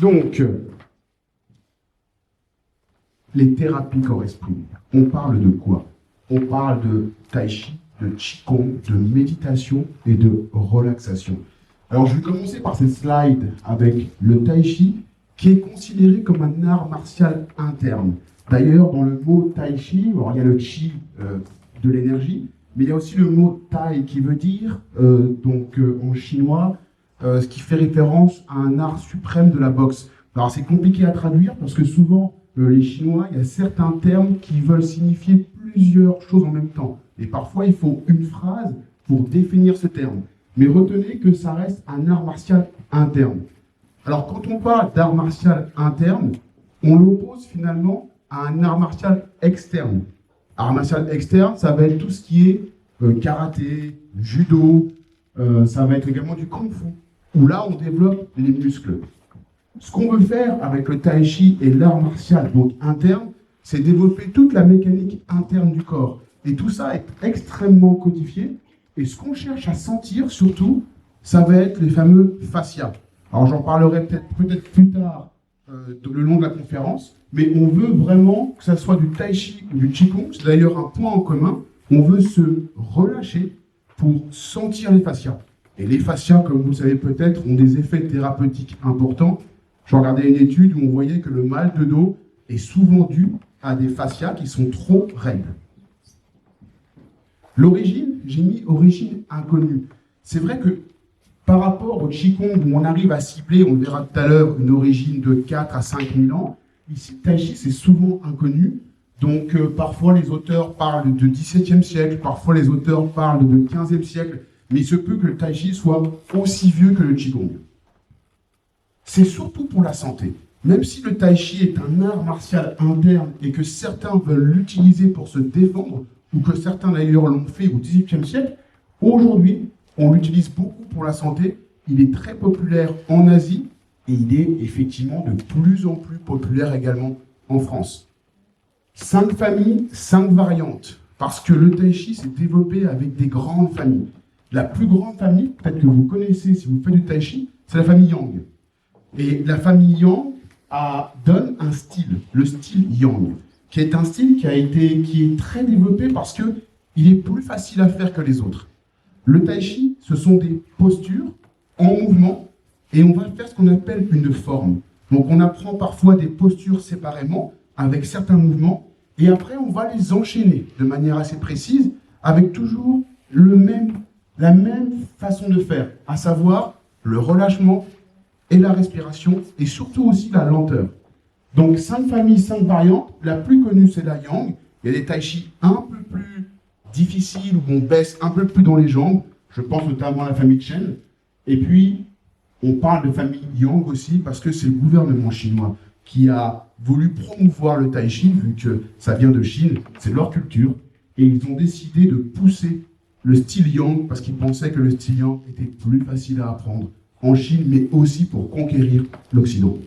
Donc, les thérapies corps-esprit, on parle de quoi? On parle de tai chi, de qigong, de méditation et de relaxation. Alors, je vais commencer par cette slide avec le tai chi, qui est considéré comme un art martial interne. D'ailleurs, dans le mot tai chi, alors, il y a le chi de l'énergie, mais il y a aussi le mot tai qui veut dire, en chinois, ce qui fait référence à un art suprême de la boxe. Alors, c'est compliqué à traduire parce que souvent, les Chinois, il y a certains termes qui veulent signifier plusieurs choses en même temps. Et parfois, il faut une phrase pour définir ce terme. Mais retenez que ça reste un art martial interne. Alors, quand on parle d'art martial interne, on l'oppose finalement à un art martial externe. Art martial externe, ça va être tout ce qui est karaté, judo, ça va être également du kung-fu, où là, on développe les muscles. Ce qu'on veut faire avec le tai chi et l'art martial, donc interne, c'est développer toute la mécanique interne du corps. Et tout ça est extrêmement codifié. Et ce qu'on cherche à sentir, surtout, ça va être les fameux fascias. Alors j'en parlerai peut-être plus tard le long de la conférence, mais on veut vraiment que ça soit du tai chi ou du qigong. C'est d'ailleurs un point en commun. On veut se relâcher pour sentir les fascias. Et les fascias, comme vous le savez peut-être, ont des effets thérapeutiques importants. Je regardais une étude où on voyait que le mal de dos est souvent dû à des fascias qui sont trop raides. L'origine, j'ai mis origine inconnue. C'est vrai que par rapport au Qigong, où on arrive à cibler, on le verra tout à l'heure, une origine de 4 à 5 000 ans, ici, le Tai Chi, c'est souvent inconnu. Donc, parfois, les auteurs parlent de 17e siècle, parfois, les auteurs parlent de 15e siècle, mais il se peut que le Tai Chi soit aussi vieux que le Qigong. C'est surtout pour la santé. Même si le Tai Chi est un art martial interne et que certains veulent l'utiliser pour se défendre, ou que certains d'ailleurs l'ont fait au XVIIIe siècle, aujourd'hui, on l'utilise beaucoup pour la santé. Il est très populaire en Asie et il est effectivement de plus en plus populaire également en France. 5 familles, 5 variantes, parce que le Tai Chi s'est développé avec des grandes familles. La plus grande famille, peut-être que vous connaissez si vous faites du Tai Chi, c'est la famille Yang. Et la famille Yang donne un style, le style Yang, qui est un style qui est très développé parce qu'il est plus facile à faire que les autres. Le Tai Chi, ce sont des postures en mouvement et on va faire ce qu'on appelle une forme. Donc on apprend parfois des postures séparément avec certains mouvements et après on va les enchaîner de manière assez précise avec toujours la même façon de faire, à savoir le relâchement et la respiration et surtout aussi la lenteur. Donc 5 familles, 5 variantes. La plus connue c'est la Yang. Il y a des Tai Chi un peu plus difficiles où on baisse un peu plus dans les jambes. Je pense notamment à la famille Chen. Et puis on parle de famille Yang aussi parce que c'est le gouvernement chinois qui a voulu promouvoir le Tai Chi vu que ça vient de Chine, c'est leur culture. Et ils ont décidé de pousser le style Yang parce qu'ils pensaient que le style Yang était plus facile à apprendre en Chine, mais aussi pour conquérir l'Occident.